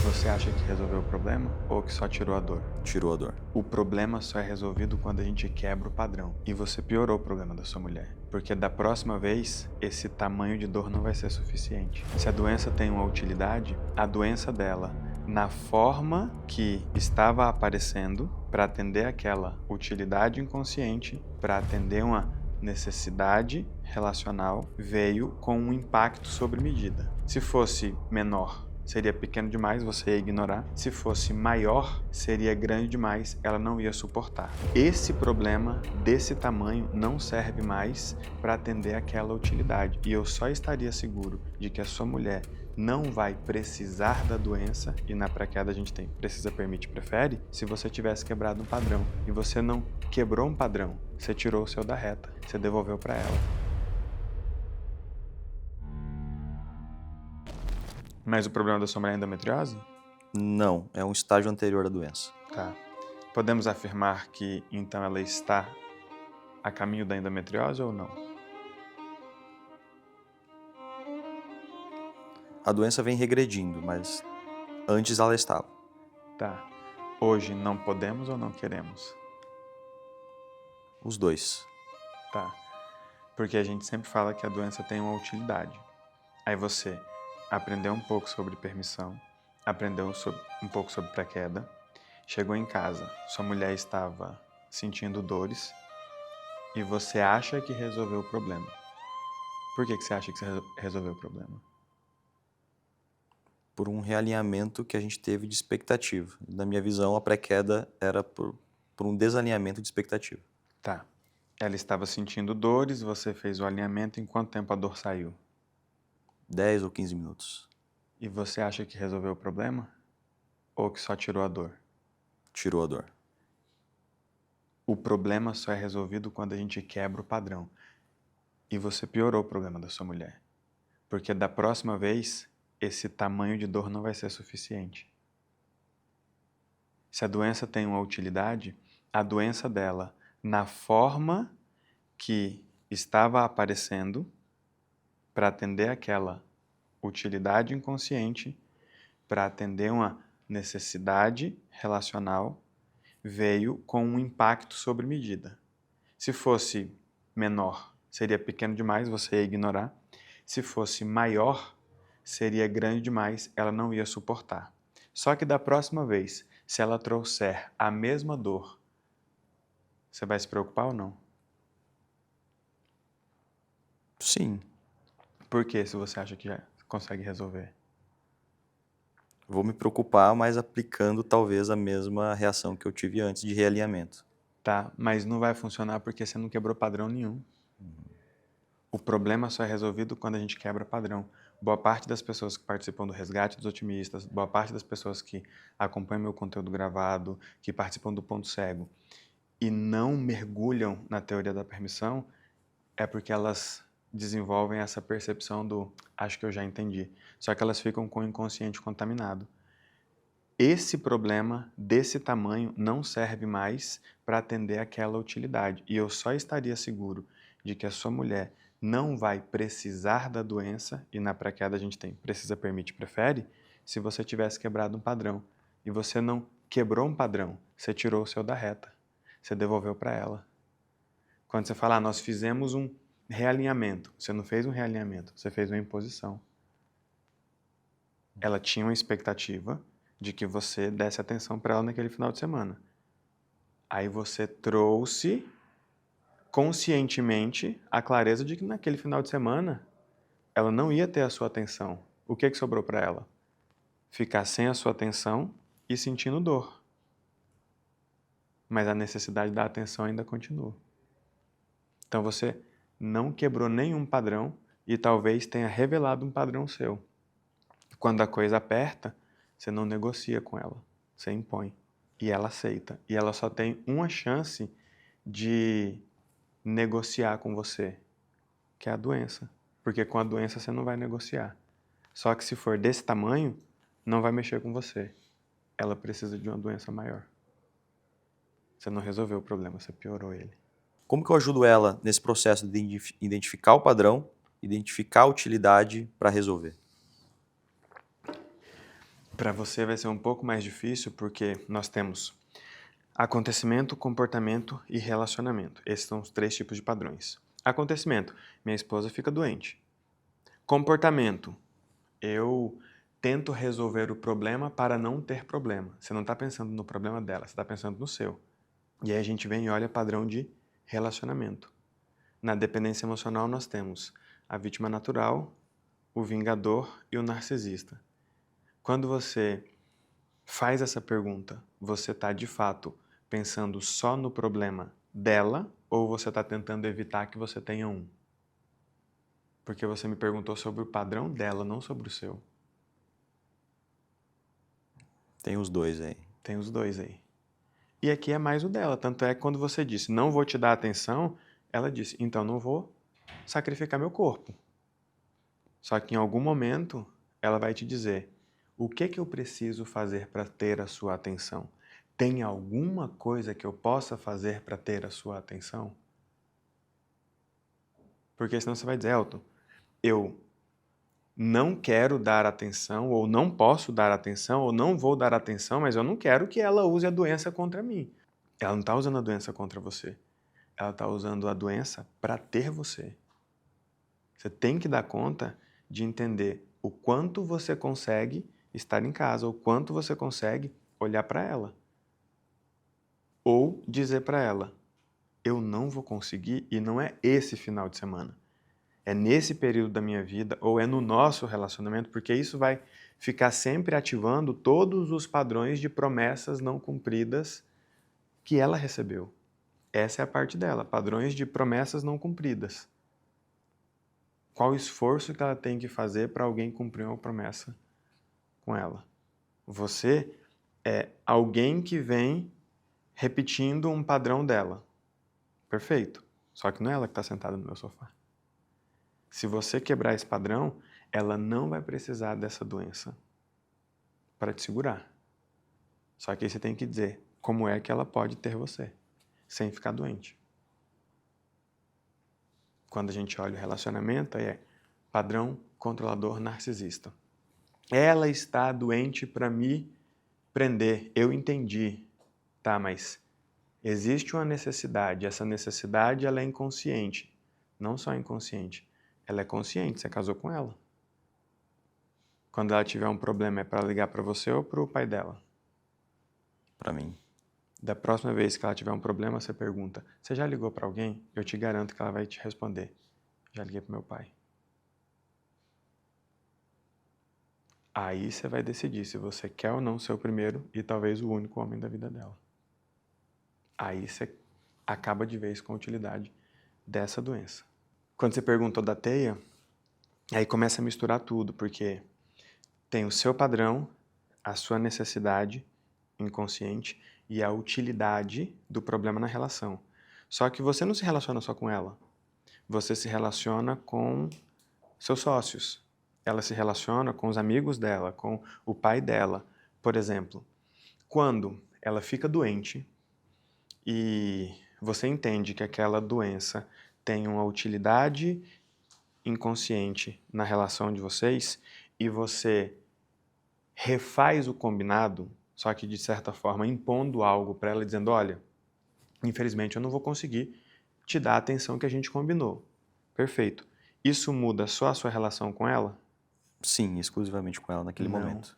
Você acha que resolveu o problema ou que só tirou a dor? Tirou a dor. O problema só é resolvido quando a gente quebra o padrão. E você piorou o problema da sua mulher. Porque da próxima vez, esse tamanho de dor não vai ser suficiente. Se a doença tem uma utilidade, a doença dela, na forma que estava aparecendo, para atender aquela utilidade inconsciente, para atender uma necessidade relacional, veio com um impacto sobre medida. Se fosse menor, seria pequeno demais, você ia ignorar. Se fosse maior, seria grande demais, ela não ia suportar. Esse problema desse tamanho não serve mais para atender aquela utilidade. E eu só estaria seguro de que a sua mulher não vai precisar da doença, e na pré-queda a gente tem precisa, permite, prefere, se você tivesse quebrado um padrão. E você não quebrou um padrão, você tirou o seu da reta, você devolveu para ela. Mas o problema da sua mulher é endometriose? Não, é um estágio anterior da doença. Tá. Podemos afirmar que, então, ela está a caminho da endometriose ou não? A doença vem regredindo, mas antes ela estava. Tá. Hoje não podemos ou não queremos? Os dois. Tá. Porque a gente sempre fala que a doença tem uma utilidade. Aí você aprendeu um pouco sobre permissão, aprendeu um pouco sobre pré-queda, chegou em casa, sua mulher estava sentindo dores e você acha que resolveu o problema. Por que você acha que você resolveu o problema? Por um realinhamento que a gente teve de expectativa. Na minha visão, a pré-queda era por um desalinhamento de expectativa. Tá. Ela estava sentindo dores, você fez o alinhamento, em quanto tempo a dor saiu? 10 ou 15 minutos. E você acha que resolveu o problema? Ou que só tirou a dor? Tirou a dor. O problema só é resolvido quando a gente quebra o padrão. E você piorou o problema da sua mulher. Porque da próxima vez, esse tamanho de dor não vai ser suficiente. Se a doença tem uma utilidade, a doença dela, na forma que estava aparecendo, para atender aquela utilidade inconsciente, para atender uma necessidade relacional, veio com um impacto sobre medida. Se fosse menor, seria pequeno demais, você ia ignorar. Se fosse maior, seria grande demais, ela não ia suportar. Só que da próxima vez, se ela trouxer a mesma dor, você vai se preocupar ou não? Sim. Por que, se você acha que já consegue resolver? Vou me preocupar, mas aplicando talvez a mesma reação que eu tive antes de realinhamento. Tá, mas não vai funcionar porque você não quebrou padrão nenhum. O problema só é resolvido quando a gente quebra padrão. Boa parte das pessoas que participam do Resgate dos Otimistas, boa parte das pessoas que acompanham meu conteúdo gravado, que participam do Ponto Cego e não mergulham na teoria da permissão, é porque elas desenvolvem essa percepção do acho que eu já entendi. Só que elas ficam com o inconsciente contaminado. Esse problema desse tamanho não serve mais para atender aquela utilidade. E eu só estaria seguro de que a sua mulher não vai precisar da doença, e na pré-queda a gente tem precisa, permite, prefere, se você tivesse quebrado um padrão. E você não quebrou um padrão, você tirou o seu da reta, você devolveu para ela. Quando você fala, nós fizemos um realinhamento, você não fez um realinhamento, você fez uma imposição. Ela tinha uma expectativa de que você desse atenção para ela naquele final de semana. Aí você trouxe conscientemente a clareza de que naquele final de semana ela não ia ter a sua atenção. O que sobrou para ela? Ficar sem a sua atenção e sentindo dor. Mas a necessidade da atenção ainda continua. Então você não quebrou nenhum padrão e talvez tenha revelado um padrão seu. Quando a coisa aperta, você não negocia com ela, você impõe. E ela aceita. E ela só tem uma chance de negociar com você, que é a doença. Porque com a doença você não vai negociar. Só que se for desse tamanho, não vai mexer com você. Ela precisa de uma doença maior. Você não resolveu o problema, você piorou ele. Como que eu ajudo ela nesse processo de identificar o padrão, identificar a utilidade para resolver? Para você vai ser um pouco mais difícil porque nós temos acontecimento, comportamento e relacionamento. Esses são os 3 tipos de padrões. Acontecimento: minha esposa fica doente. Comportamento: eu tento resolver o problema para não ter problema. Você não está pensando no problema dela, você está pensando no seu. E aí a gente vem e olha padrão de relacionamento. Na dependência emocional nós temos a vítima natural, o vingador e o narcisista. Quando você faz essa pergunta, você está de fato pensando só no problema dela ou você está tentando evitar que você tenha um? Porque você me perguntou sobre o padrão dela, não sobre o seu. Tem os dois aí. Tem os dois aí. E aqui é mais o dela. Tanto é que quando você disse, não vou te dar atenção, ela disse, então não vou sacrificar meu corpo. Só que em algum momento ela vai te dizer, o que que eu preciso fazer para ter a sua atenção? Tem alguma coisa que eu possa fazer para ter a sua atenção? Porque senão você vai dizer, Elton, eu não quero dar atenção, ou não posso dar atenção, ou não vou dar atenção, mas eu não quero que ela use a doença contra mim. Ela não está usando a doença contra você. Ela está usando a doença para ter você. Você tem que dar conta de entender o quanto você consegue estar em casa, o quanto você consegue olhar para ela. Ou dizer para ela, eu não vou conseguir e não é esse final de semana. É nesse período da minha vida ou é no nosso relacionamento, porque isso vai ficar sempre ativando todos os padrões de promessas não cumpridas que ela recebeu. Essa é a parte dela, padrões de promessas não cumpridas. Qual o esforço que ela tem que fazer para alguém cumprir uma promessa com ela? Você é alguém que vem repetindo um padrão dela. Perfeito. Só que não é ela que está sentada no meu sofá. Se você quebrar esse padrão, ela não vai precisar dessa doença para te segurar. Só que aí você tem que dizer como é que ela pode ter você, sem ficar doente. Quando a gente olha o relacionamento, é padrão controlador narcisista. Ela está doente para me prender. Eu entendi. Tá, mas existe uma necessidade. Essa necessidade ela é inconsciente. Não só inconsciente. Ela é consciente. Você casou com ela. Quando ela tiver um problema, é para ligar para você ou para o pai dela? Para mim. Da próxima vez que ela tiver um problema, você pergunta, você já ligou para alguém? Eu te garanto que ela vai te responder, já liguei para meu pai. Aí você vai decidir se você quer ou não ser o primeiro e talvez o único homem da vida dela. Aí você acaba de vez com a utilidade dessa doença. Quando você perguntou da teia, aí começa a misturar tudo, porque tem o seu padrão, a sua necessidade inconsciente e a utilidade do problema na relação. Só que você não se relaciona só com ela. Você se relaciona com seus sócios. Ela se relaciona com os amigos dela, com o pai dela. Por exemplo, quando ela fica doente e você entende que aquela doença tem uma utilidade inconsciente na relação de vocês e você refaz o combinado, só que de certa forma impondo algo para ela, dizendo, olha, infelizmente eu não vou conseguir te dar a atenção que a gente combinou. Perfeito. Isso muda só a sua relação com ela? Sim, exclusivamente com ela naquele Não. momento.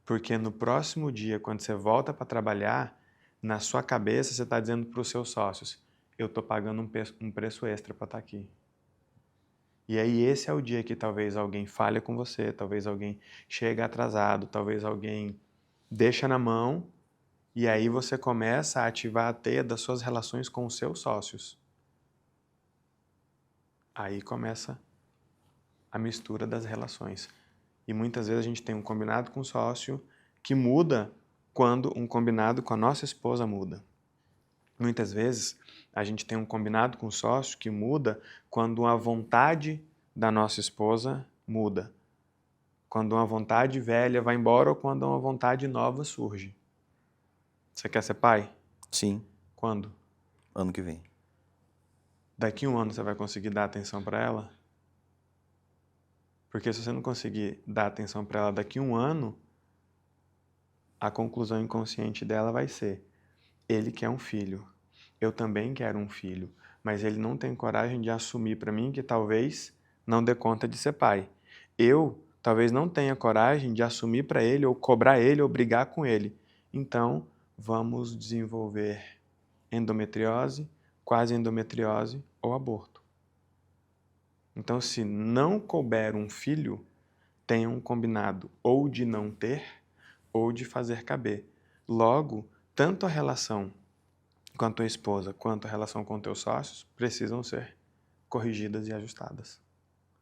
Porque no próximo dia, quando você volta para trabalhar, na sua cabeça você está dizendo para os seus sócios, eu estou pagando um preço extra para estar aqui. E aí esse é o dia que talvez alguém falha com você, talvez alguém chegue atrasado, talvez alguém deixa na mão, e aí você começa a ativar a teia das suas relações com os seus sócios. Aí começa a mistura das relações. E muitas vezes a gente tem um combinado com o sócio que muda quando um combinado com a nossa esposa muda. Muitas vezes a gente tem um combinado com o sócio que muda quando a vontade da nossa esposa muda. Quando uma vontade velha vai embora ou quando uma vontade nova surge. Você quer ser pai? Sim, Quando? ano que vem. Daqui a um ano você vai conseguir dar atenção para ela? Porque se você não conseguir dar atenção para ela daqui a um ano, a conclusão inconsciente dela vai ser: ele quer um filho, eu também quero um filho, mas ele não tem coragem de assumir para mim que talvez não dê conta de ser pai. Eu talvez não tenha coragem de assumir para ele, ou cobrar ele, ou brigar com ele. Então, vamos desenvolver endometriose, quase endometriose ou aborto. Então, se não couber um filho, tenham um combinado ou de não ter ou de fazer caber. Logo, tanto a relação com a tua esposa quanto a relação com teus sócios precisam ser corrigidas e ajustadas.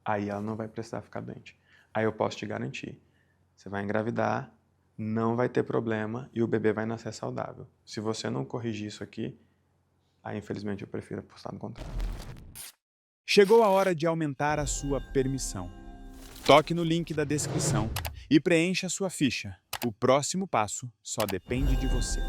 Aí ela não vai precisar ficar doente. Aí eu posso te garantir, você vai engravidar, não vai ter problema e o bebê vai nascer saudável. Se você não corrigir isso aqui, aí infelizmente eu prefiro apostar no contrário. Chegou a hora de aumentar a sua permissão. Toque no link da descrição e preencha sua ficha. O próximo passo só depende de você.